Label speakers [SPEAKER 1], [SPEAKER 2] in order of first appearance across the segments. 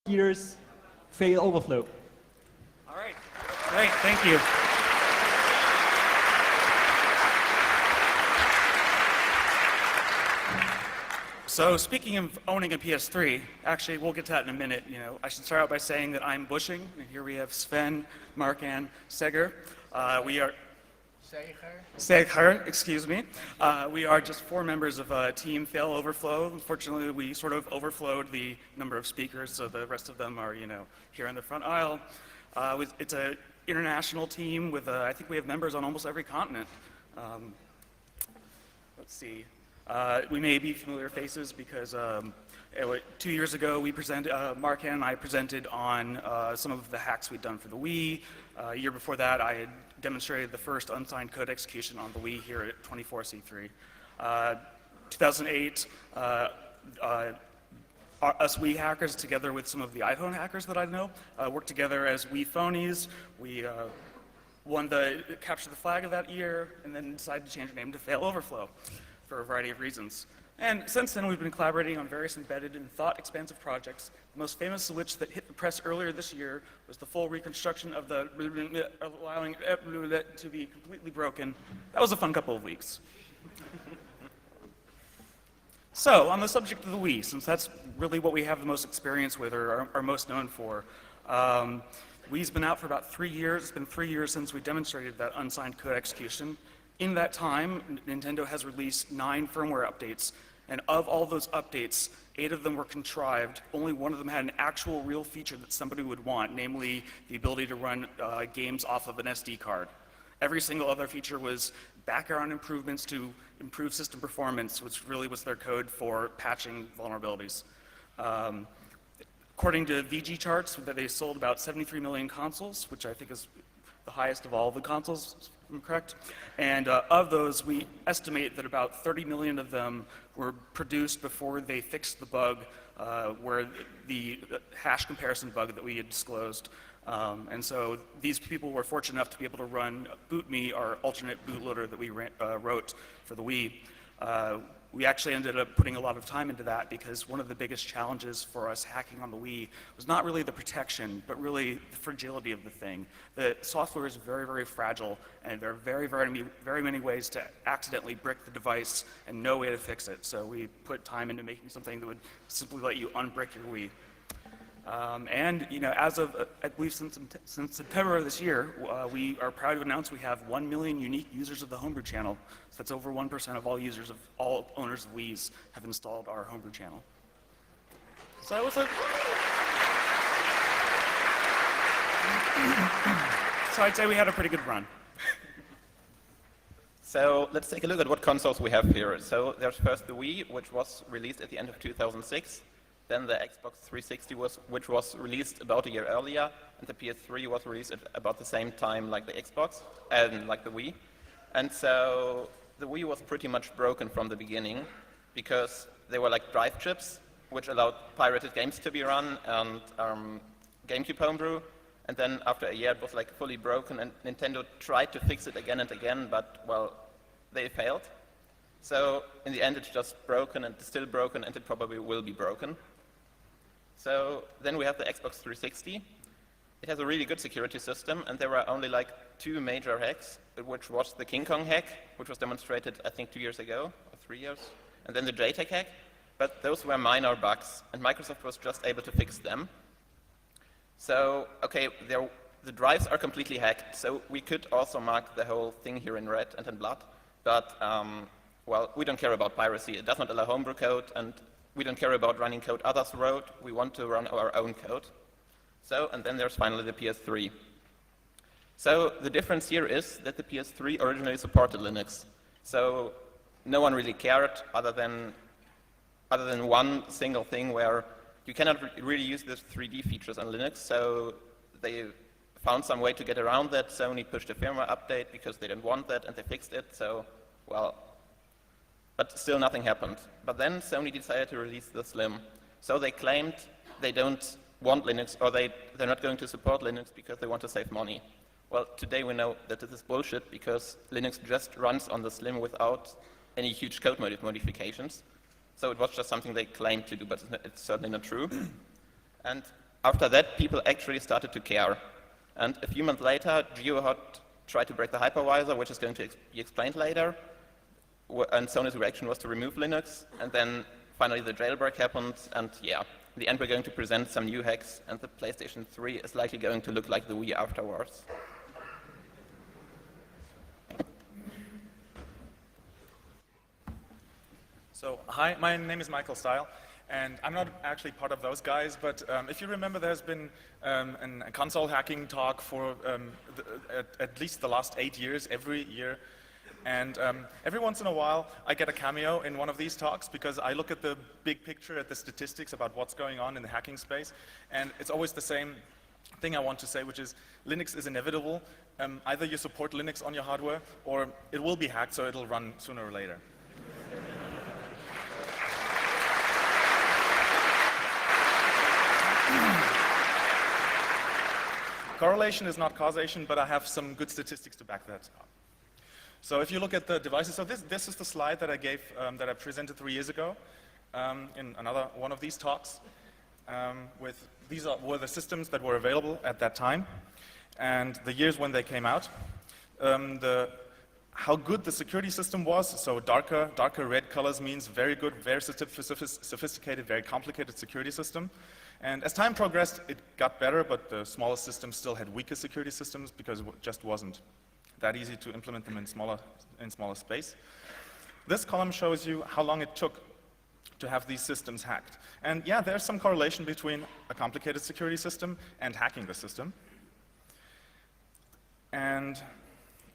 [SPEAKER 1] year's fail overflow.
[SPEAKER 2] All right, great, thank you. So speaking of owning a PS3, actually we'll get to that in a minute. I should start out by saying that I'm Bushing, and here we have Sven, Mark-Ann, Seger. We are Seger, excuse me. We are just 4 members of Team Fail Overflow. Unfortunately, we sort of overflowed the number of speakers, so the rest of them are, here in the front aisle. It's an international team with, I think we have members on almost every continent. Let's see. We may be familiar faces because 2 years ago we presented, Mark and I presented on some of the hacks we'd done for the Wii. A year before that I had demonstrated the first unsigned code execution on the Wii here at 24C3. 2008, us Wii hackers together with some of the iPhone hackers that I know worked together as Wii phonies. We won the capture the flag of that year and then decided to change the name to Fail Overflow for a variety of reasons. And since then, we've been collaborating on various embedded and thought-expansive projects, the most famous of which that hit the press earlier this year was the full reconstruction of the allowing it to be completely broken. That was a fun couple of weeks. So, on the subject of the Wii, since that's really what we have the most experience with or are most known for, Wii's been out for about 3 years. It's been 3 years since we demonstrated that unsigned code execution. In that time, Nintendo has released 9 firmware updates, and of all those updates, 8 of them were contrived. Only one of them had an actual real feature that somebody would want, namely the ability to run games off of an SD card. Every single other feature was background improvements to improve system performance, which really was their code for patching vulnerabilities. According to VG charts, they sold about 73 million consoles, which I think is the highest of all the consoles, if I'm correct. And of those, we estimate that about 30 million of them were produced before they fixed the bug, where the hash comparison bug that we had disclosed. And so these people were fortunate enough to be able to run BootMe, our alternate bootloader that we wrote for the Wii. We actually ended up putting a lot of time into that because one of the biggest challenges for us hacking on the Wii was not really the protection, but really the fragility of the thing. The software is very, very fragile, and there are very many ways to accidentally brick the device and no way to fix it. So we put time into making something that would simply let you unbrick your Wii. And as of, I believe since September of this year, we are proud to announce we have 1 million unique users of the Homebrew channel. So that's over 1% of all users of all owners of Wiis have installed our Homebrew channel. So that was so I'd say we had a pretty good run.
[SPEAKER 3] So let's take a look at what consoles we have here. So there's first the Wii, which was released at the end of 2006. Then the Xbox 360, which was released about a year earlier, and the PS3 was released at about the same time like the Xbox, and like the Wii. And so the Wii was pretty much broken from the beginning, because they were like drive chips, which allowed pirated games to be run, and GameCube Homebrew. And then after a year it was like fully broken, and Nintendo tried to fix it again and again, but well, they failed. So in the end it's just broken, and it's still broken, and it probably will be broken. So then we have the Xbox 360. It has a really good security system, and there were only like 2 major hacks, which was the King Kong hack, which was demonstrated I think 2 years ago, or 3 years, and then the JTAG hack. But those were minor bugs, and Microsoft was just able to fix them. So, okay, the drives are completely hacked, so we could also mark the whole thing here in red and in blood, but well, we don't care about piracy. It does not allow homebrew code, and we don't care about running code others wrote. We want to run our own code. So, and then there's finally the PS3. So the difference here is that the PS3 originally supported Linux. So no one really cared other than one single thing where you cannot really use the 3D features on Linux. So they found some way to get around that. Sony pushed a firmware update because they didn't want that, and they fixed it. So, well, but still nothing happened. But then Sony decided to release the Slim. So they claimed they don't want Linux, or they're not going to support Linux because they want to save money. Well, today we know that this is bullshit because Linux just runs on the Slim without any huge code modifications. So it was just something they claimed to do, but it's certainly not true. And after that, people actually started to care. And a few months later, GeoHot tried to break the hypervisor, which is going to be explained later. And Sony's reaction was to remove Linux. And then finally the jailbreak happened. And yeah, in the end, we're going to present some new hacks. And the PlayStation 3 is likely going to look like the Wii afterwards.
[SPEAKER 4] So, hi, my name is Michael Style, and I'm not actually part of those guys, but if you remember, there's been a console hacking talk for at least the last 8 years, every year. And every once in a while, I get a cameo in one of these talks because I look at the big picture, at the statistics about what's going on in the hacking space, and it's always the same thing I want to say, which is Linux is inevitable. Either you support Linux on your hardware, or it will be hacked, so it'll run sooner or later. Correlation is not causation, but I have some good statistics to back that up. So if you look at the devices, so this is the slide that I gave, that I presented 3 years ago in another one of these talks. These were the systems that were available at that time, and the years when they came out. How good the security system was, so darker red colors means very good, very sophisticated, very complicated security system. And as time progressed, it got better, but the smaller systems still had weaker security systems because it just wasn't that easy to implement them in smaller space. This column shows you how long it took to have these systems hacked. And yeah, there's some correlation between a complicated security system and hacking the system. And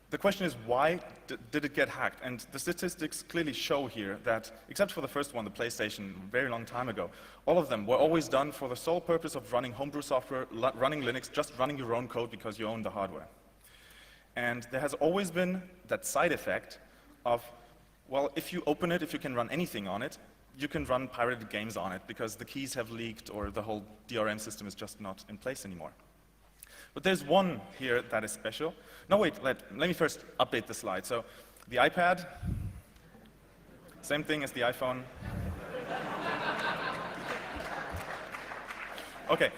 [SPEAKER 4] the question is, why did it get hacked? And the statistics clearly show here that, except for the first one, the PlayStation, a very long time ago, all of them were always done for the sole purpose of running homebrew software, running Linux, just running your own code because you own the hardware. And there has always been that side effect of, well, if you open it, if you can run anything on it, you can run pirated games on it because the keys have leaked or the whole DRM system is just not in place anymore. But there's one here that is special. No, wait, let me first update the slide. So the iPad, same thing as the iPhone. Okay,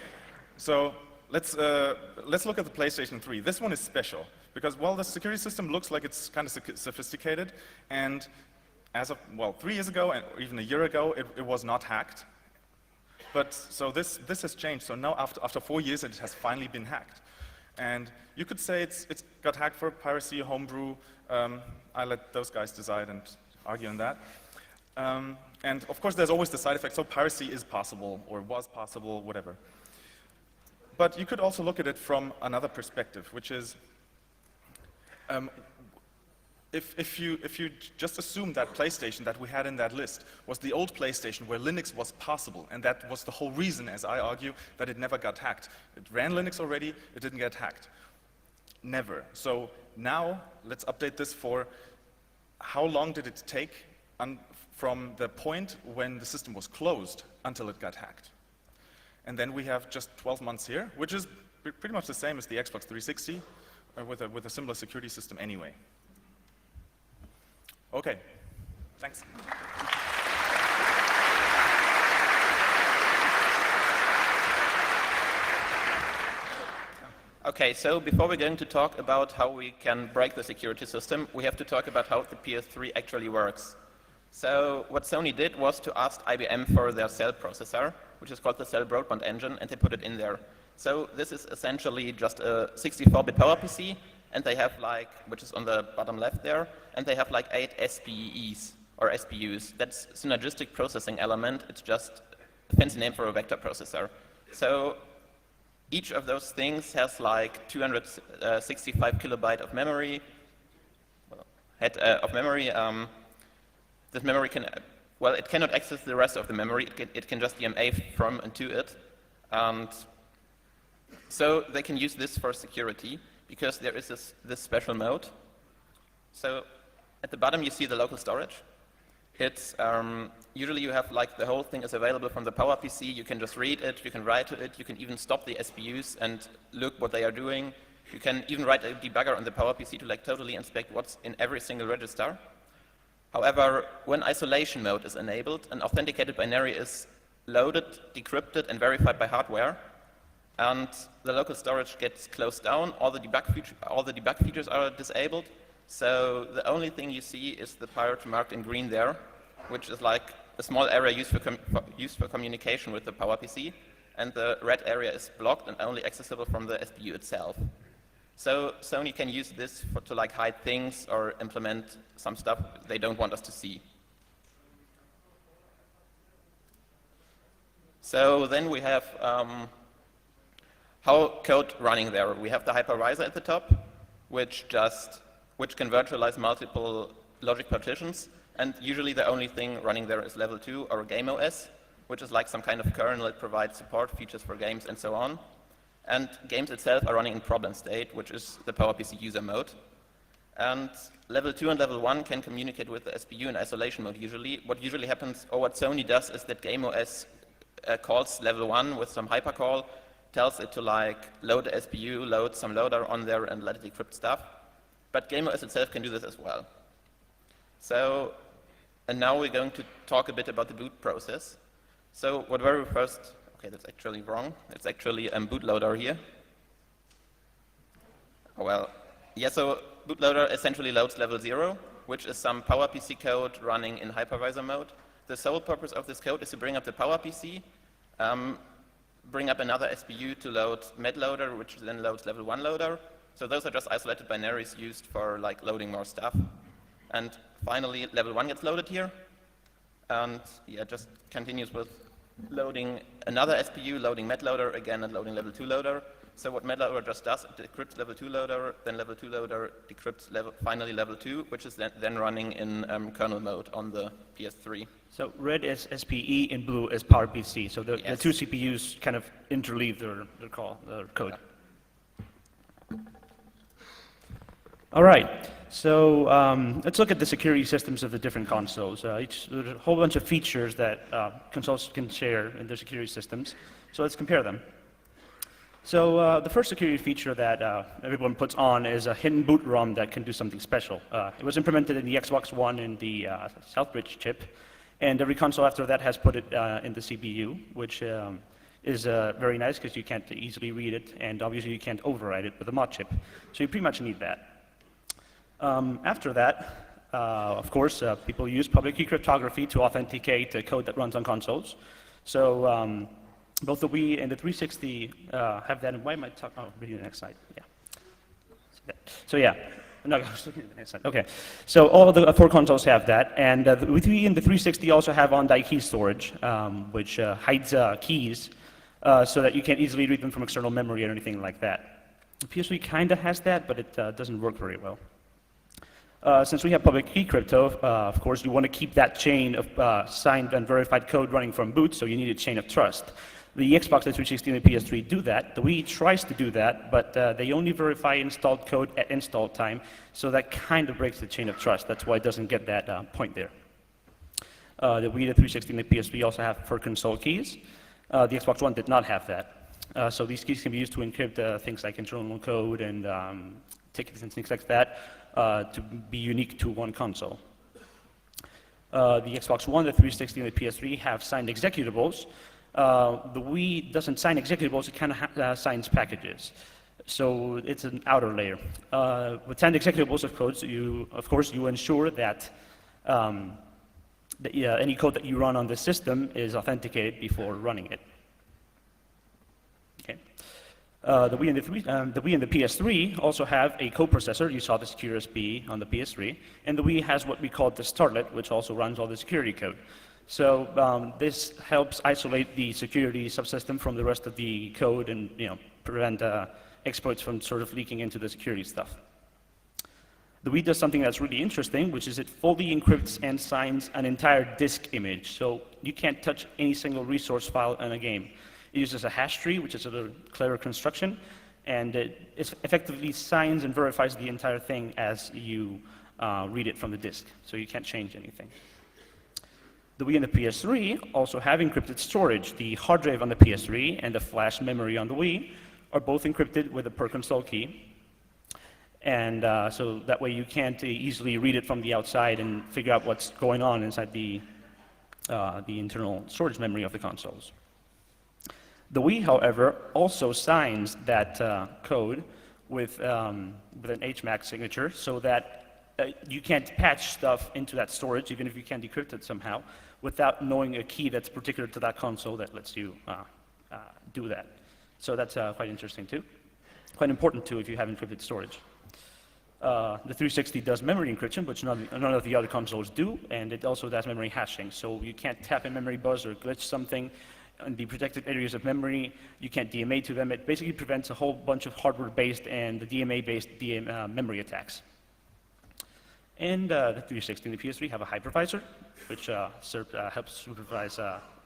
[SPEAKER 4] so let's look at the PlayStation 3. This one is special because, well, the security system looks like it's kind of sophisticated, and as of, well, 3 years ago, or even a year ago, it was not hacked. But so this has changed. So now after 4 years, it has finally been hacked. And you could say it's got hacked for piracy, homebrew. I let those guys decide and argue on that. And of course, there's always the side effect. So piracy is possible, or was possible, whatever. But you could also look at it from another perspective, which is, if you just assume that PlayStation that we had in that list was the old PlayStation where Linux was possible, and that was the whole reason, as I argue, that it never got hacked. It ran Linux already, it didn't get hacked. Never. So now, let's update this for how long did it take from the point when the system was closed until it got hacked. And then we have just 12 months here, which is pretty much the same as the Xbox 360, with a similar security system anyway. Okay, thanks.
[SPEAKER 3] Okay, so before we're going to talk about how we can break the security system, we have to talk about how the PS3 actually works. So what Sony did was to ask IBM for their cell processor, which is called the Cell Broadband Engine, and they put it in there. So this is essentially just a 64-bit PowerPC, and they have like, which is on the bottom left there, and they have like 8 SPEs, or SPUs. That's synergistic processing element. It's just a fancy name for a vector processor. So each of those things has like 265 kilobyte of memory, this memory can, well, it cannot access the rest of the memory. It can just DMA from and to it. And so they can use this for security because there is this special mode. So at the bottom you see the local storage. It's usually you have like the whole thing is available from the PowerPC. You can just read it, you can write to it, you can even stop the SPUs and look what they are doing. You can even write a debugger on the PowerPC to like totally inspect what's in every single register. However, when isolation mode is enabled, an authenticated binary is loaded, decrypted, and verified by hardware. and the local storage gets closed down. All the debug features are disabled. So the only thing you see is the pirate marked in green there, which is like a small area used for communication with the PowerPC, and the red area is blocked and only accessible from the SBU itself. So Sony can use this to like hide things or implement some stuff they don't want us to see. So then we have how code running there. We have the hypervisor at the top, which can virtualize multiple logic partitions, and usually the only thing running there is level 2 or game OS, which is like some kind of kernel that provides support features for games and so on. And games itself are running in problem state, which is the PowerPC user mode. And level 2 and level 1 can communicate with the SBU in isolation mode usually. What usually happens, or what Sony does, is that game OS calls level 1 with some hypercall, tells it to like load the SBU, load some loader on there, and let it decrypt stuff. But game OS itself can do this as well. So, and now we're going to talk a bit about the boot process. So what very first, okay, that's actually wrong. It's actually a bootloader here. Well, yeah, so bootloader essentially loads level 0, which is some PowerPC code running in hypervisor mode. The sole purpose of this code is to bring up the PowerPC, bring up another SBU to load medloader, which then loads level 1 loader. So those are just isolated binaries used for like loading more stuff. And finally, level 1 gets loaded here. And yeah, just continues with loading another SBU, loading medloader again, and loading level 2 loader. So what medloader just does, it decrypts level 2 loader, then level 2 loader decrypts finally level 2, which is then running in kernel mode on the PS3.
[SPEAKER 1] So red is SPE and blue is PowerPC. So the
[SPEAKER 3] Yes.
[SPEAKER 1] two CPUs kind of interleave their code.
[SPEAKER 3] Yeah.
[SPEAKER 1] All right. So let's look at the security systems of the different consoles. There's a whole bunch of features that consoles can share in their security systems. So let's compare them. So the first security feature that everyone puts on is a hidden boot ROM that can do something special. It was implemented in the Xbox One and the Southbridge chip, and every console after that has put it in the CPU, which is very nice because you can't easily read it, and obviously you can't override it with a mod chip. So you pretty much need that. After that, of course, people use public key cryptography to authenticate the code that runs on consoles. So both the Wii and the 360 have that. And why am I talking? Oh, reading the next slide. Yeah. So yeah. No, I was looking at the next slide. Okay. So all of the 4 consoles have that. And the Wii and the 360 also have on-die key storage, which hides keys so that you can't easily read them from external memory or anything like that. The PS3 kind of has that, but it doesn't work very well. Since we have public key crypto, of course, you want to keep that chain of signed and verified code running from boot, so you need a chain of trust. The Xbox 360 and the PS3 do that. The Wii tries to do that, but they only verify installed code at install time, so that kind of breaks the chain of trust. That's why it doesn't get that point there. The Wii, the 360, and the PS3 also have per console keys. The Xbox One did not have that. So these keys can be used to encrypt things like internal code and tickets and things like that to be unique to one console. The Xbox One, the 360, and the PS3 have signed executables. The Wii doesn't sign executables, it kind of signs packages. So it's an outer layer. With signed executables, of course, you ensure that any code that you run on the system is authenticated before running it. Okay. The Wii and the PS3 also have a coprocessor. You saw the Secure SB on the PS3. And the Wii has what we call the Startlet, which also runs all the security code. So this helps isolate the security subsystem from the rest of the code and prevent exploits from sort of leaking into the security stuff. The Wii does something that's really interesting, which is it fully encrypts and signs an entire disk image. So you can't touch any single resource file in a game. It uses a hash tree, which is a little clever construction, and it effectively signs and verifies the entire thing as you read it from the disk. So you can't change anything. The Wii and the PS3 also have encrypted storage. The hard drive on the PS3 and the flash memory on the Wii are both encrypted with a per console key. And so that way you can't easily read it from the outside and figure out what's going on inside the internal storage memory of the consoles. The Wii, however, also signs that code with an HMAC signature so that you can't patch stuff into that storage, even if you can decrypt it somehow, without knowing a key that's particular to that console that lets you do that. So that's quite interesting too. Quite important too if you have encrypted storage. The 360 does memory encryption, which none of the other consoles do, and it also does memory hashing. So you can't tap a memory bus or glitch something in the protected areas of memory. You can't DMA to them. It basically prevents a whole bunch of hardware-based and DMA-based memory attacks. And the 360 and the PS3 have a hypervisor, which helps supervise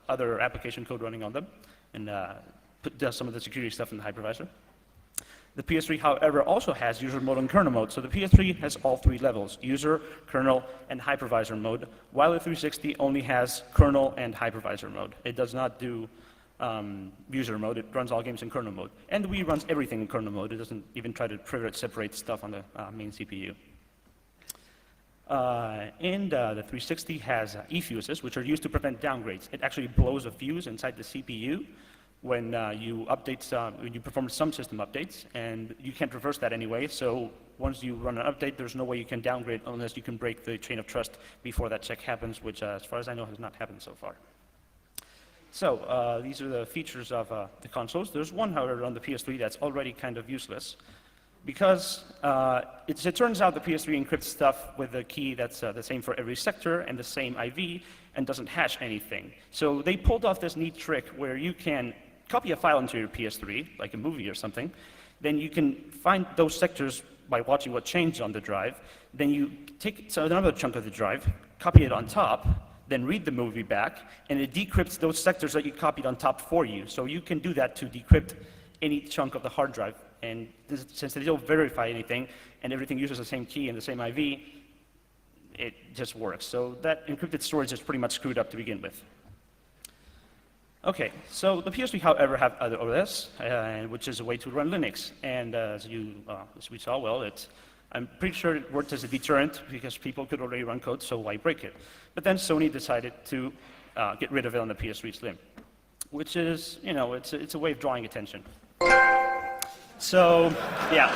[SPEAKER 1] other application code running on them, and does some of the security stuff in the hypervisor. The PS3, however, also has user mode and kernel mode. So the PS3 has all three levels, user, kernel, and hypervisor mode, while the 360 only has kernel and hypervisor mode. It does not do user mode. It runs all games in kernel mode. And the Wii runs everything in kernel mode. It doesn't even try to separate stuff on the main CPU. And the 360 has e-fuses, which are used to prevent downgrades. It actually blows a fuse inside the CPU when you perform some system updates, and you can't reverse that anyway. So once you run an update, there's no way you can downgrade unless you can break the chain of trust before that check happens, which, as far as I know, has not happened so far. So these are the features of the consoles. There's one, however, on the PS3 that's already kind of useless, because it turns out the PS3 encrypts stuff with a key that's the same for every sector and the same IV and doesn't hash anything. So they pulled off this neat trick where you can copy a file into your PS3, like a movie or something, then you can find those sectors by watching what changed on the drive, then you take another chunk of the drive, copy it on top, then read the movie back, and it decrypts those sectors that you copied on top for you. So you can do that to decrypt any chunk of the hard drive. And since they don't verify anything, and everything uses the same key and the same IV, it just works. So that encrypted storage is pretty much screwed up to begin with. Okay, so the PS3, however, have other OS, which is a way to run Linux. And as we saw, well, I'm pretty sure it worked as a deterrent because people could already run code, so why break it? But then Sony decided to get rid of it on the PS3 Slim, which is, it's a way of drawing attention. So, yeah.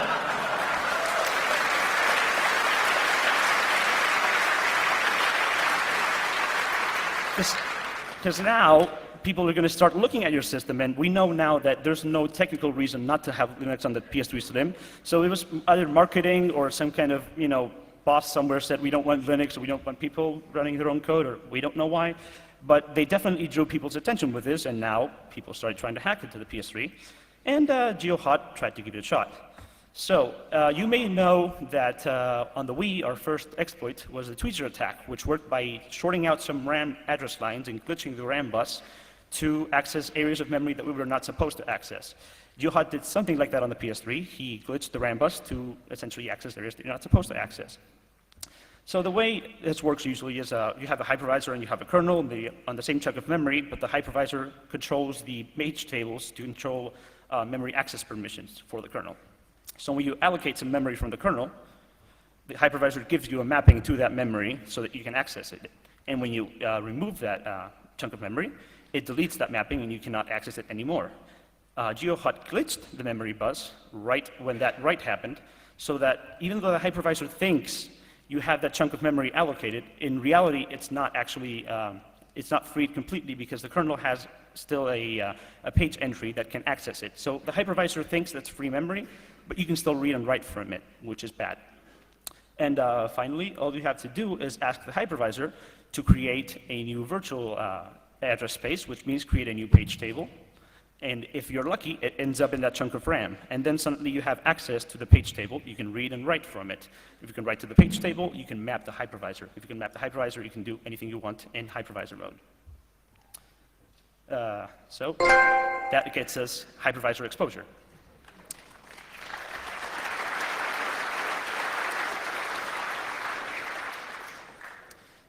[SPEAKER 1] Because now, people are going to start looking at your system, and we know now that there's no technical reason not to have Linux on the PS3 Slim. So it was either marketing or some kind of, boss somewhere said we don't want Linux, or we don't want people running their own code, or we don't know why. But they definitely drew people's attention with this, and now people started trying to hack into the PS3. And GeoHot tried to give it a shot. So you may know that on the Wii, our first exploit was the tweezer attack, which worked by shorting out some RAM address lines and glitching the RAM bus to access areas of memory that we were not supposed to access. GeoHot did something like that on the PS3. He glitched the RAM bus to essentially access areas that you're not supposed to access. So the way this works usually is you have a hypervisor and you have a kernel on the same chunk of memory, but the hypervisor controls the page tables to control memory access permissions for the kernel. So when you allocate some memory from the kernel, the hypervisor gives you a mapping to that memory so that you can access it. And when you remove that chunk of memory, it deletes that mapping and you cannot access it anymore. GeoHot glitched the memory bus right when that write happened, so that even though the hypervisor thinks you have that chunk of memory allocated, in reality it's not actually, it's not freed completely because the kernel has still a page entry that can access it. So the hypervisor thinks that's free memory, but you can still read and write from it, which is bad. And finally, all you have to do is ask the hypervisor to create a new virtual address space, which means create a new page table. And if you're lucky, it ends up in that chunk of RAM. And then suddenly you have access to the page table. You can read and write from it. If you can write to the page table, you can map the hypervisor. If you can map the hypervisor, you can do anything you want in hypervisor mode. So that gets us hypervisor exposure.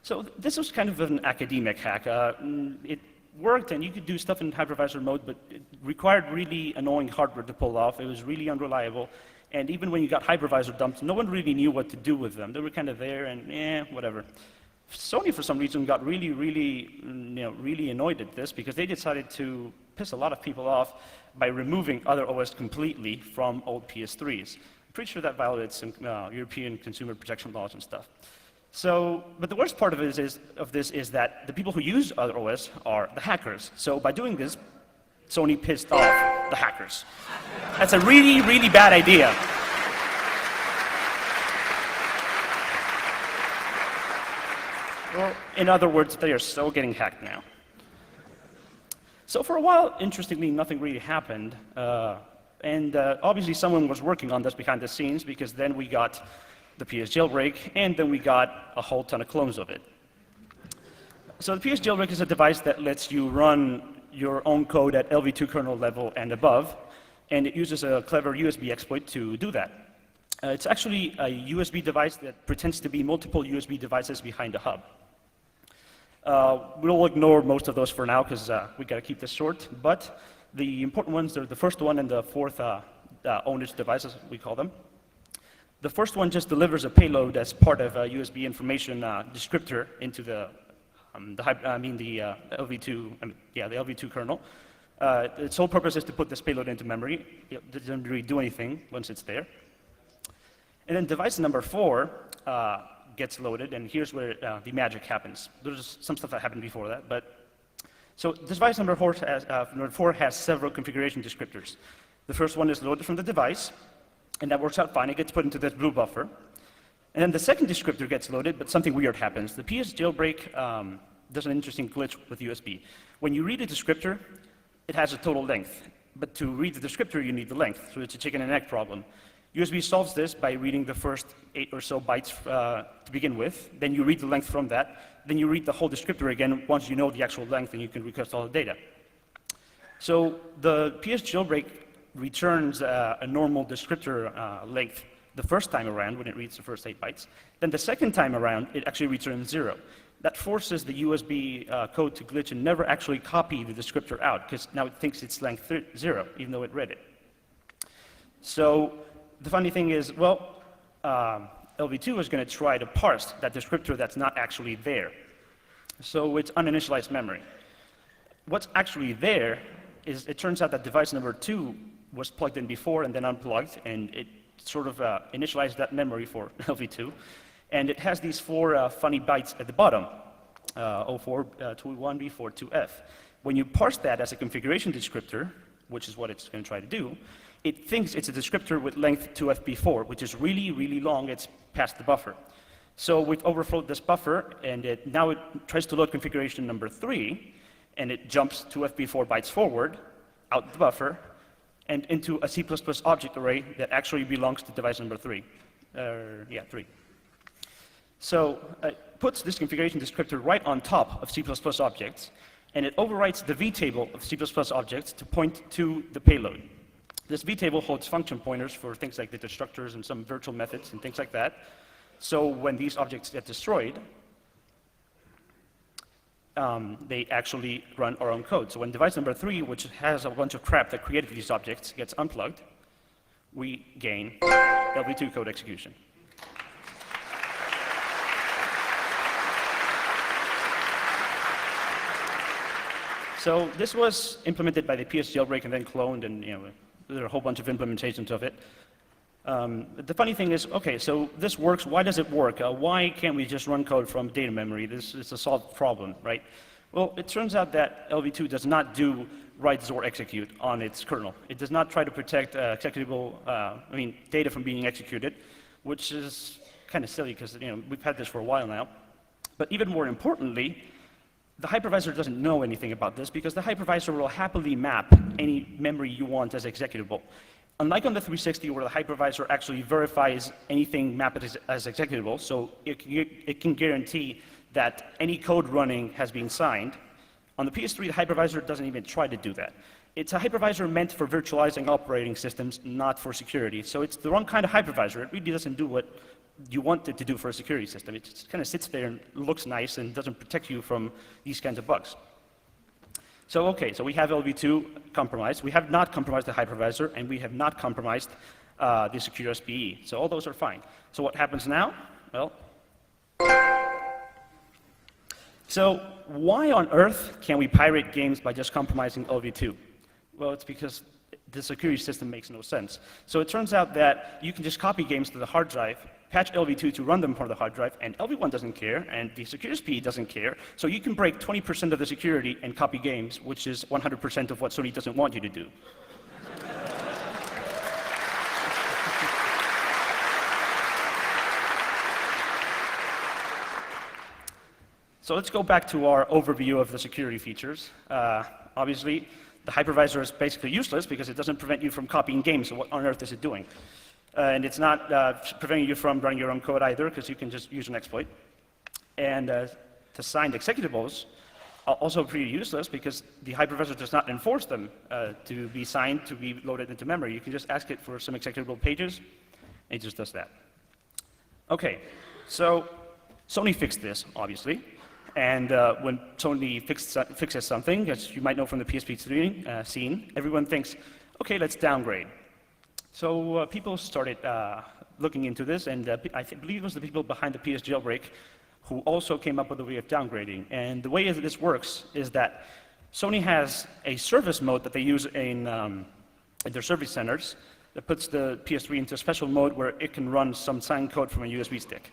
[SPEAKER 1] So this was kind of an academic hack. It worked, and you could do stuff in hypervisor mode, but it required really annoying hardware to pull off. It was really unreliable. And even when you got hypervisor dumped, no one really knew what to do with them. They were kind of there, and whatever. Sony, for some reason, got really annoyed at this because they decided to piss a lot of people off by removing other OS completely from old PS3s. I'm pretty sure that violates some European consumer protection laws and stuff. So, but the worst part of this is that the people who use other OS are the hackers. So by doing this, Sony pissed off the hackers. That's a really, really bad idea. Well, in other words, they are still getting hacked now. So for a while, interestingly, nothing really happened. Obviously someone was working on this behind the scenes, because then we got the PS jailbreak, and then we got a whole ton of clones of it. So the PS jailbreak is a device that lets you run your own code at LV2 kernel level and above, and it uses a clever USB exploit to do that. It's actually a USB device that pretends to be multiple USB devices behind a hub. We'll ignore most of those for now, because we got to keep this short, but the important ones are the first one and the fourth ownage devices, we call them. The first one just delivers a payload as part of a USB information descriptor into the LV2 kernel. Its sole purpose is to put this payload into memory. It doesn't really do anything once it's there. And then device number 4 gets loaded, and here's where the magic happens. There's some stuff that happened before that, but so device number 4 has several configuration descriptors. The first one is loaded from the device, and that works out fine. It gets put into this blue buffer. And then the second descriptor gets loaded, but something weird happens. The PS jailbreak does an interesting glitch with USB. When you read a descriptor, it has a total length. But to read the descriptor, you need the length. So it's a chicken and egg problem. USB solves this by reading the first 8 or so bytes to begin with. Then you read the length from that. Then you read the whole descriptor again once you know the actual length, and you can request all the data. So the PS jailbreak returns a normal descriptor length the first time around when it reads the first 8 bytes. Then the second time around, it actually returns 0. That forces the USB code to glitch and never actually copy the descriptor out, because now it thinks it's length 0, even though it read it. So the funny thing is, well, LV2 is going to try to parse that descriptor that's not actually there. So it's uninitialized memory. What's actually there is, it turns out that device number 2 was plugged in before and then unplugged, and it sort of initialized that memory for LV2. And it has these 4 funny bytes at the bottom, 0421B42F. When you parse that as a configuration descriptor, which is what it's going to try to do, it thinks it's a descriptor with length 2FB4, which is really, really long. It's past the buffer. So we've overflowed this buffer, and now it tries to load configuration number 3, and it jumps 2FB4 bytes forward, out the buffer, and into a C++ object array that actually belongs to device number 3. 3. So it puts this configuration descriptor right on top of C++ objects, and it overwrites the vtable of C++ objects to point to the payload. This vtable holds function pointers for things like the destructors and some virtual methods and things like that. So when these objects get destroyed, they actually run our own code. So when device number 3, which has a bunch of crap that created these objects, gets unplugged, we gain LV2 code execution. So this was implemented by the PS jailbreak and then cloned, and there are a whole bunch of implementations of it. The funny thing is, okay, so this works. Why does it work? Why can't we just run code from data memory? This is a solved problem, right? Well, it turns out that LV2 does not do write XOR execute on its kernel. It does not try to protect executable, data from being executed, which is kind of silly because we've had this for a while now. But even more importantly, the hypervisor doesn't know anything about this because the hypervisor will happily map any memory you want as executable. Unlike on the 360, where the hypervisor actually verifies anything mapped as executable, so it can guarantee that any code running has been signed, on the PS3, the hypervisor doesn't even try to do that. It's a hypervisor meant for virtualizing operating systems, not for security. So it's the wrong kind of hypervisor. It really doesn't do what you want it to do for a security system. It just kind of sits there and looks nice and doesn't protect you from these kinds of bugs. So okay, so we have LV2 compromised. We have not compromised the hypervisor, and we have not compromised the secure SPE. So all those are fine. So what happens now? Well, So why on earth can we pirate games by just compromising LV2? Well, it's because the security system makes no sense. So it turns out that you can just copy games to the hard drive, patch LV2 to run them from the hard drive, and LV1 doesn't care, and the security SPE doesn't care. So you can break 20% of the security and copy games, which is 100% of what Sony doesn't want you to do. So let's go back to our overview of the security features. Obviously, the hypervisor is basically useless because it doesn't prevent you from copying games, so what on earth is it doing? And it's not preventing you from running your own code either, because you can just use an exploit. And the signed executables are also pretty useless because the hypervisor does not enforce them to be signed, to be loaded into memory. You can just ask it for some executable pages, and it just does that. Okay, so Sony fixed this, obviously. And when Sony fixes something, as you might know from the PSP scene, everyone thinks, okay, let's downgrade. So people started looking into this, and I believe it was the people behind the PS jailbreak who also came up with a way of downgrading. And the way that this works is that Sony has a service mode that they use in their service centers that puts the PS3 into a special mode where it can run some signed code from a USB stick.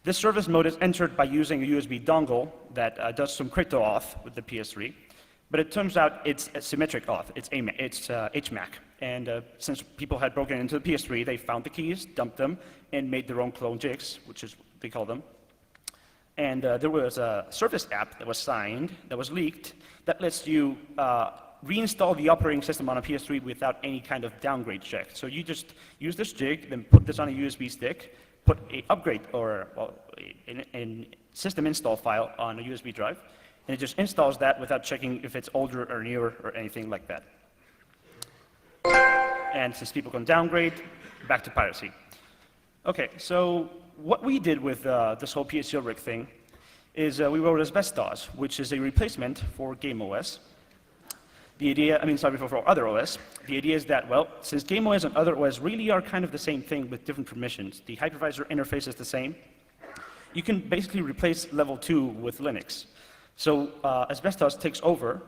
[SPEAKER 1] This service mode is entered by using a USB dongle that does some crypto auth with the PS3, but it turns out it's a symmetric auth, it's HMAC. And since people had broken into the PS3, they found the keys, dumped them, and made their own clone jigs, which is what they call them. And there was a service app that was signed, that was leaked, that lets you reinstall the operating system on a PS3 without any kind of downgrade check. So you just use this jig, then put this on a USB stick, put an upgrade or a system install file on a USB drive, and it just installs that without checking if it's older or newer or anything like that. And since people can downgrade, back to piracy. Okay, so what we did with this whole PS jailbreak thing is we wrote Asbestos, which is a replacement for Game OS. The idea, for other OS. The idea is that, well, since Game OS and other OS really are kind of the same thing with different permissions, the hypervisor interface is the same, you can basically replace level 2 with Linux. So Asbestos takes over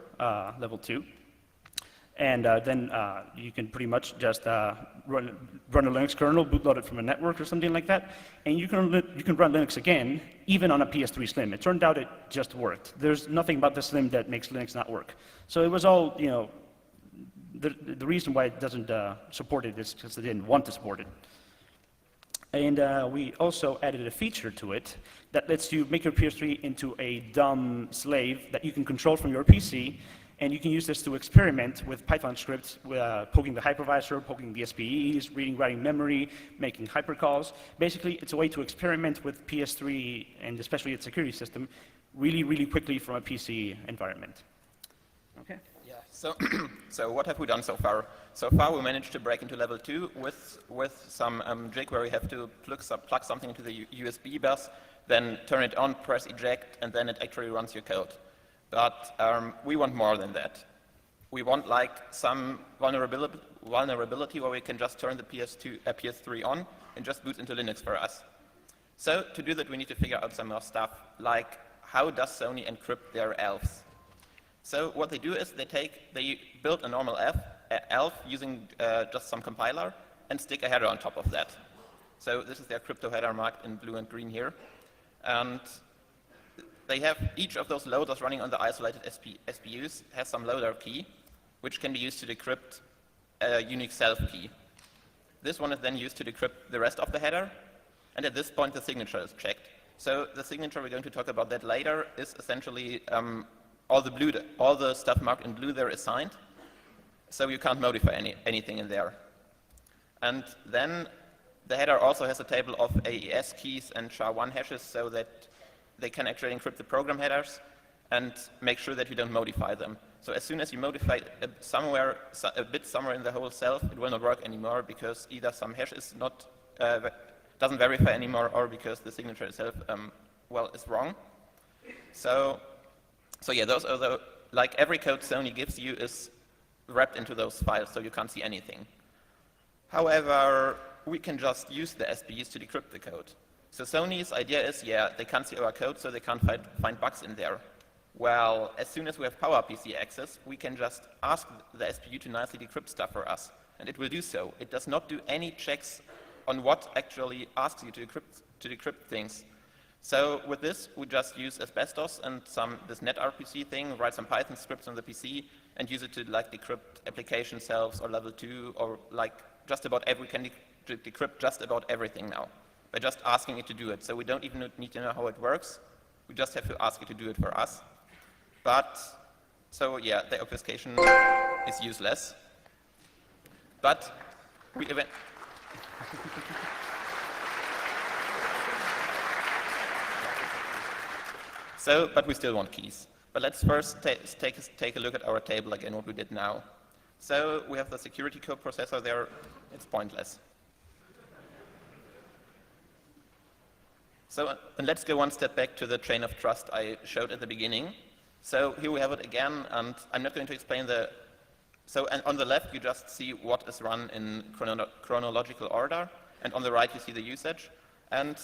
[SPEAKER 1] level 2, and then you can pretty much just run a Linux kernel, bootload it from a network or something like that, and you can run Linux again, even on a PS3 Slim. It turned out it just worked. There's nothing about the Slim that makes Linux not work. So it was all, the reason why it doesn't support it is because they didn't want to support it. And we also added a feature to it that lets you make your PS3 into a dumb slave that you can control from your PC, and you can use this to experiment with Python scripts, poking the hypervisor, poking the SPEs, reading, writing memory, making hypercalls. Basically, it's a way to experiment with PS3, and especially its security system, really, really quickly from a PC environment. Okay.
[SPEAKER 3] Yeah. So what have we done so far? So far, we managed to break into level 2 with some jig where we have to plug something into the USB bus, then turn it on, press eject, and then it actually runs your code. But we want more than that. We want like some vulnerability where we can just turn the PS3 on and just boot into Linux for us. So to do that, we need to figure out some more stuff, like how does Sony encrypt their ELFs? So what they do is they build a normal ELF using just some compiler and stick a header on top of that. So this is their crypto header marked in blue and green here. And they have each of those loaders running on the isolated SPUs has some loader key, which can be used to decrypt a unique self key. This one is then used to decrypt the rest of the header, and at this point the signature is checked. So the signature, we're going to talk about that later, is essentially all the stuff marked in blue there is signed, so you can't modify anything in there. And then the header also has a table of AES keys and SHA-1 hashes so that they can actually encrypt the program headers and make sure that you don't modify them. So as soon as you modify a bit somewhere in the whole self, it will not work anymore because either some hash is not doesn't verify anymore, or because the signature itself is wrong. So yeah, those are like every code Sony gives you is wrapped into those files, so you can't see anything. However, we can just use the SPEs to decrypt the code. So Sony's idea is, yeah, they can't see our code, so they can't find bugs in there. Well, as soon as we have PowerPC access, we can just ask the SPU to nicely decrypt stuff for us, and it will do so. It does not do any checks on what actually asks you to decrypt things. So with this, we just use asbestos and this netrpc thing, write some Python scripts on the PC, and use it to like decrypt application selves or level 2, or like just about decrypt just about everything now, by just asking it to do it. So we don't even need to know how it works. We just have to ask it to do it for us. But, so yeah, the obfuscation is useless. But we but we still want keys. But let's first take a look at our table again, what we did now. So we have the security code processor there. It's pointless. So and let's go one step back to the chain of trust I showed at the beginning. So here we have it again, and I'm not going to explain and on the left you just see what is run in chronological order, and on the right you see the usage. And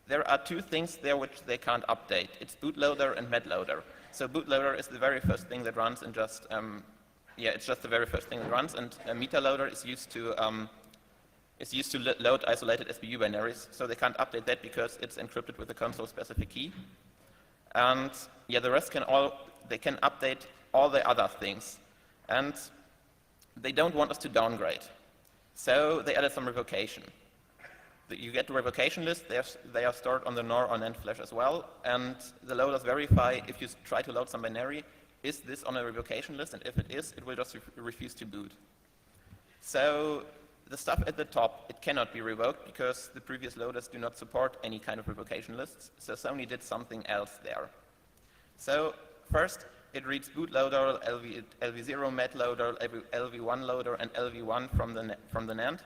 [SPEAKER 3] there are two things there which they can't update. It's bootloader and medloader. So bootloader is the very first thing that runs, and it's just the very first thing that runs, and metaloader is used to load isolated SBU binaries, so they can't update that because it's encrypted with the console-specific key. And yeah, the rest they can update all the other things. And they don't want us to downgrade. So they added some revocation. You get the revocation list, they are stored on the NOR or NAND flash as well, and the loaders verify if you try to load some binary, is this on a revocation list, and if it is, it will just refuse to boot. So the stuff at the top, it cannot be revoked because the previous loaders do not support any kind of revocation lists, so Sony did something else there. So first, it reads bootloader, LV0 metloader, LV1 loader, and LV1 from the NAND,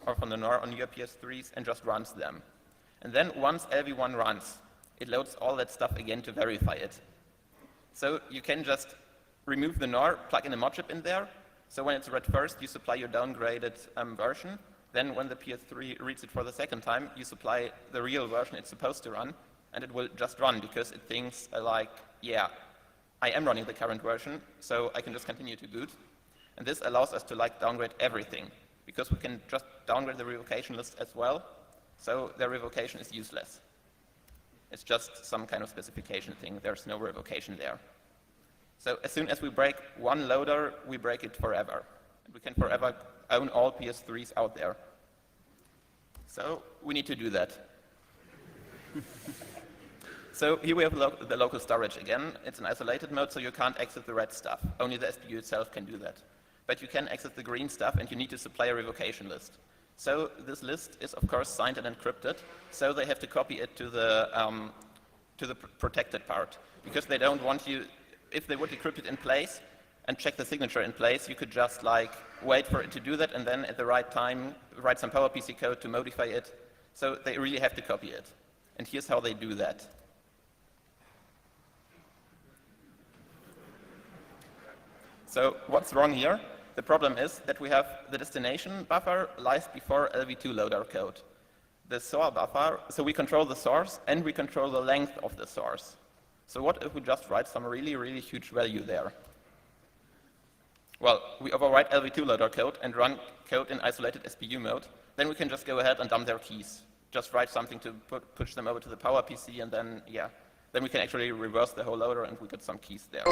[SPEAKER 3] or from the NOR on your PS3s, and just runs them. And then once LV1 runs, it loads all that stuff again to verify it. So you can just remove the NOR, plug in a mod chip in there, so when it's read first, you supply your downgraded version. Then when the PS3 reads it for the second time, you supply the real version it's supposed to run, and it will just run because it thinks yeah, I am running the current version, so I can just continue to boot. And this allows us to downgrade everything, because we can just downgrade the revocation list as well, so the revocation is useless. It's just some kind of specification thing. There's no revocation there. So as soon as we break one loader, we break it forever. We can forever own all PS3s out there. So we need to do that. So here we have the local storage again. It's an isolated mode, so you can't access the red stuff. Only the SPU itself can do that. But you can access the green stuff, and you need to supply a revocation list. So this list is, of course, signed and encrypted, so they have to copy it to the protected part, because they don't want you, if they would decrypt it in place and check the signature in place, you could just wait for it to do that, and then at the right time write some PowerPC code to modify it. So they really have to copy it. And here's how they do that. So what's wrong here? The problem is that we have the destination buffer lies before LV2 loader code. The SOR buffer, so we control the source and we control the length of the source. So what if we just write some really, really huge value there? Well, we overwrite LV2 loader code and run code in isolated SPU mode. Then we can just go ahead and dump their keys. Just write something to push them over to the PowerPC, and then, yeah, then we can actually reverse the whole loader and we get some keys there.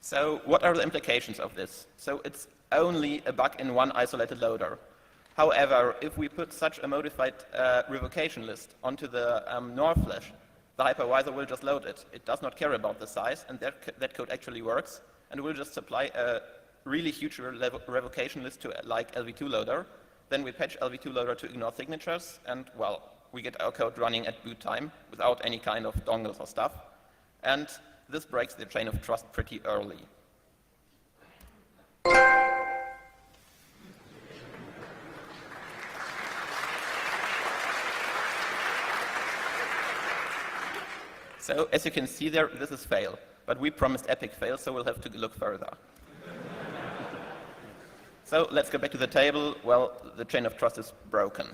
[SPEAKER 3] So what are the implications of this? So it's only a bug in one isolated loader. However, if we put such a modified revocation list onto the NOR flash, the hypervisor will just load it. It does not care about the size, and that code actually works, and will just supply a really huge revocation list to LV2 loader. Then we patch LV2 loader to ignore signatures, and well, we get our code running at boot time without any kind of dongles or stuff. And this breaks the chain of trust pretty early. So as you can see there, this is fail. But we promised epic fail, so we'll have to look further. So let's go back to the table. Well, the chain of trust is broken.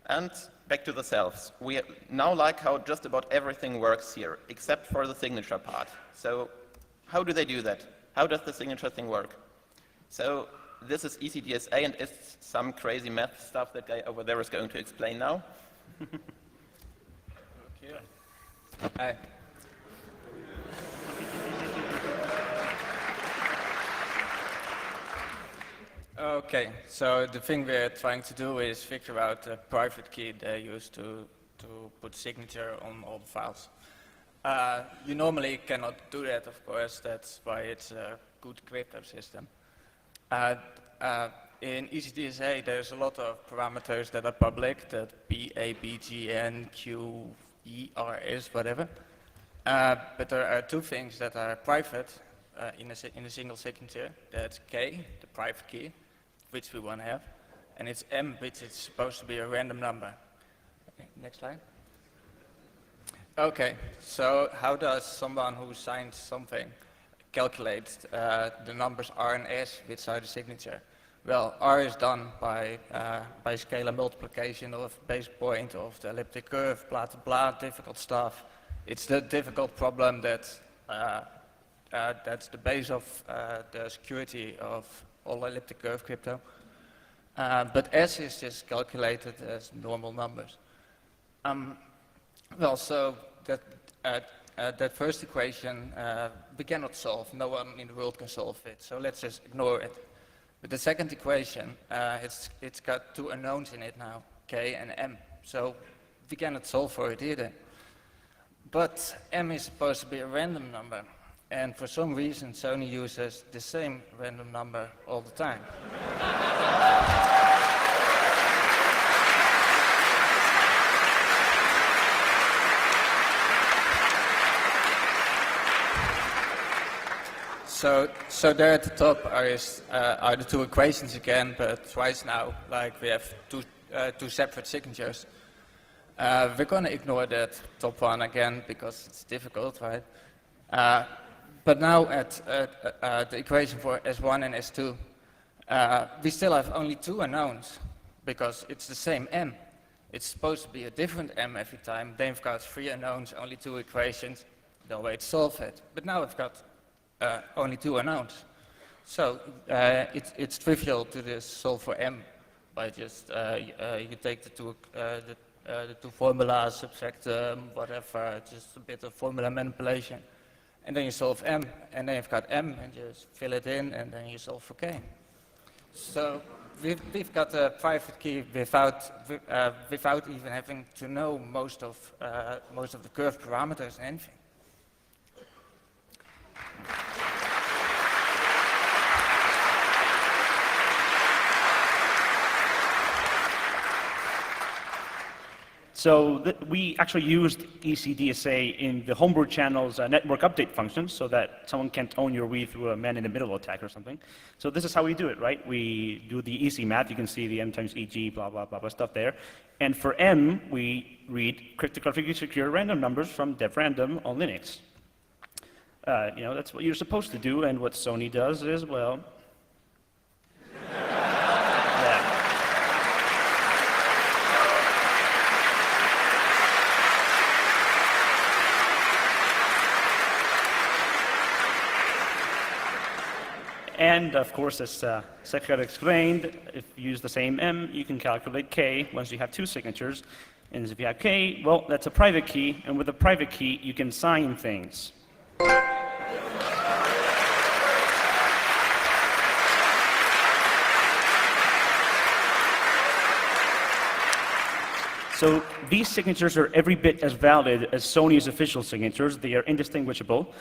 [SPEAKER 3] And back to the selves. We now like how just about everything works here, except for the signature part. So how do they do that? How does the signature thing work? So this is ECDSA, and it's some crazy math stuff that guy over there is going to explain now.
[SPEAKER 5] Okay. Hi. Okay, so the thing we're trying to do is figure out the private key they use to put signature on all the files. You normally cannot do that, of course. That's why it's a good crypto system. In ECDSA, there's a lot of parameters that are public, that P, A, B, G, N, Q, E, R, S, whatever. But there are two things that are private in a single signature. That's K, the private key, which we want to have, and it's M, which is supposed to be a random number. Okay, next slide. Okay, so how does someone who signs something calculate the numbers R and S, which are the signature? Well, R is done by scalar multiplication of base point of the elliptic curve, blah, blah, blah, difficult stuff. It's the difficult problem that's the base of the security of all elliptic curve crypto. But S is just calculated as normal numbers. Well, so that first equation we cannot solve. No one in the world can solve it, so let's just ignore it. But the second equation, it's got two unknowns in it now, K and M. So we cannot solve for it either. But M is supposed to be a random number. And for some reason, Sony uses the same random number all the time. So there at the top are the two equations again, but twice now, like we have two separate signatures. We're going to ignore that top one again because it's difficult, right? But now at the equation for S1 and S2, we still have only two unknowns because it's the same M. It's supposed to be a different M every time. Then we've got three unknowns, only two equations, no way to solve it. But now we've got only two unknowns. So it's trivial to just solve for M by just, you take the two formulas, subtract them, whatever, just a bit of formula manipulation. And then you solve M, and then you've got M, and you just fill it in, and then you solve for K. So we've got a private key without even having to know most of the curve parameters and anything.
[SPEAKER 1] So we actually used ECDSA in the homebrew channel's network update function so that someone can't own your Wii through a man-in-the-middle attack or something. So this is how we do it, right? We do the easy math. You can see the M times EG, blah, blah, blah, blah stuff there. And for M, we read cryptographically secure random numbers from dev-random on Linux. You know, that's what you're supposed to do, and what Sony does is, well, and of course, as Secretary explained, if you use the same M, you can calculate K once you have two signatures. And if you have K, well, that's a private key, and with a private key, you can sign things. So these signatures are every bit as valid as Sony's official signatures. They are indistinguishable.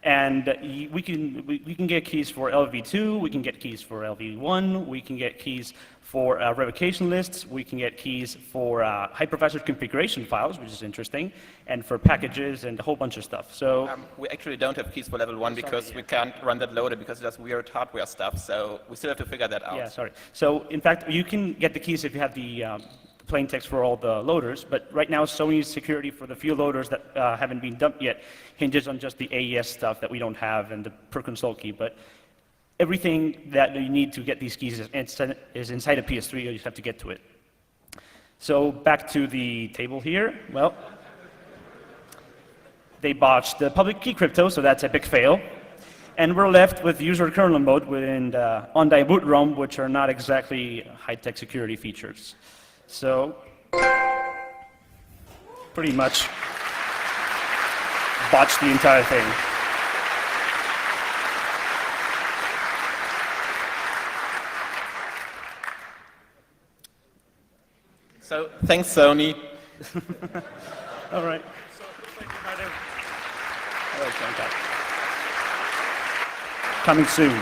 [SPEAKER 1] And we can get keys for LV2, we can get keys for LV1, we can get keys for revocation lists, we can get keys for hypervisor configuration files, which is interesting, and for packages and a whole bunch of stuff. So
[SPEAKER 3] we actually don't have keys for level 1 because we can't run that loader because it does weird hardware stuff, so we still have to figure that out.
[SPEAKER 1] Yeah, sorry. So in fact, you can get the keys if you have the plain text for all the loaders, but right now Sony's security for the few loaders that haven't been dumped yet hinges on just the AES stuff that we don't have and the per console key, but everything that you need to get these keys is inside a PS3, you just have to get to it. So back to the table here. Well, they botched the public key crypto, so that's a big fail. And we're left with user kernel mode and on-die boot ROM, which are not exactly high-tech security features. So pretty much botched the entire thing.
[SPEAKER 3] So thanks, Sony.
[SPEAKER 1] All right. Coming soon.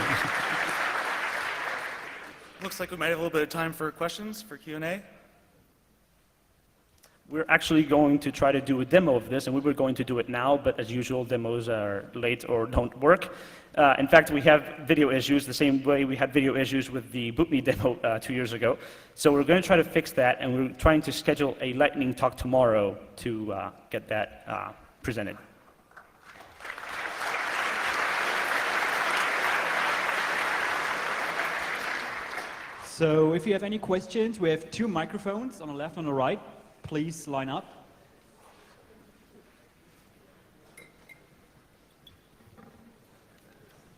[SPEAKER 2] Looks like we might have a little bit of time for questions, for Q&A.
[SPEAKER 1] We're actually going to try to do a demo of this, and we were going to do it now, but as usual, demos are late or don't work. In fact, we have video issues the same way we had video issues with the BootMe demo 2 years ago. So we're going to try to fix that, and we're trying to schedule a lightning talk tomorrow to get that presented.
[SPEAKER 6] So if you have any questions, we have 2 microphones on the left and the right. Please line up.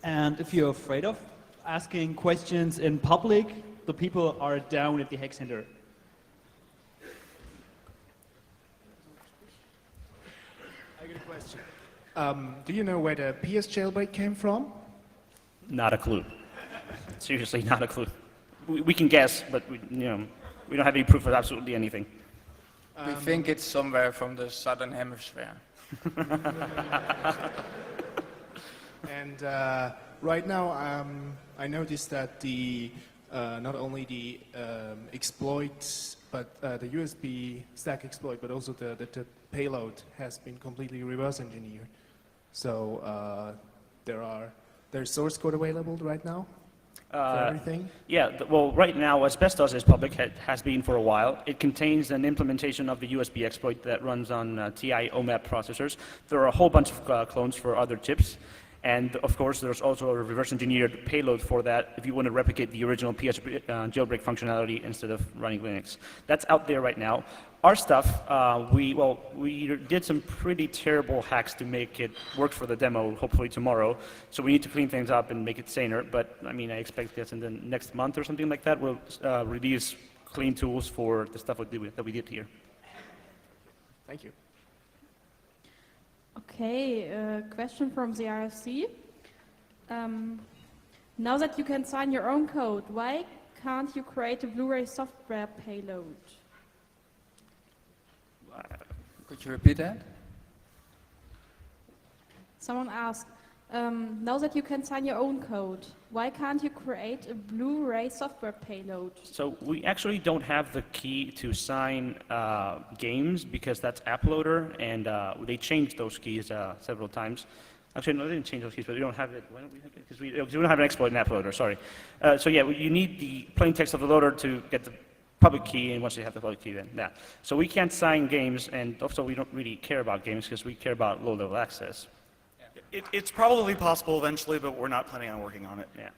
[SPEAKER 6] And if you're afraid of asking questions in public, the people are down at the Hack Center.
[SPEAKER 7] I got a question. Do you know where the PS jailbreak came from?
[SPEAKER 1] Not a clue. Seriously, not a clue. We can guess, but we don't have any proof of absolutely anything.
[SPEAKER 5] We think it's somewhere from the southern hemisphere.
[SPEAKER 7] And right now, I noticed that the not only the exploit, but the USB stack exploit, but also the payload has been completely reverse engineered. So there's source code available right now for everything.
[SPEAKER 1] Yeah, well, right now, Asbestos is public, has been for a while. It contains an implementation of the USB exploit that runs on TI OMAP processors. There are a whole bunch of clones for other chips. And of course, there's also a reverse engineered payload for that if you want to replicate the original PS jailbreak functionality instead of running Linux. That's out there right now. Our stuff, we did some pretty terrible hacks to make it work for the demo, hopefully tomorrow. So we need to clean things up and make it saner. But I mean, I expect this in the next month or something like that. We'll release clean tools for the stuff that we did here.
[SPEAKER 7] Thank you.
[SPEAKER 8] Okay, question from the RFC. Now that you can sign your own code, why can't you create a Blu-ray software payload?
[SPEAKER 5] Could you repeat that?
[SPEAKER 8] Someone asked, now that you can sign your own code, why can't you create a Blu-ray software payload?
[SPEAKER 1] So we actually don't have the key to sign games because that's app loader, and they changed those keys several times. Actually, no, they didn't change those keys, but we don't have it. Why don't we have it? Because we don't have an exploit in app loader, sorry. So yeah, you need the plain text of the loader to get the public key, and once you have the public key, then that. So we can't sign games, and also we don't really care about games because we care about low-level access.
[SPEAKER 2] It's probably possible eventually, but we're not planning on working on it.
[SPEAKER 1] Yeah.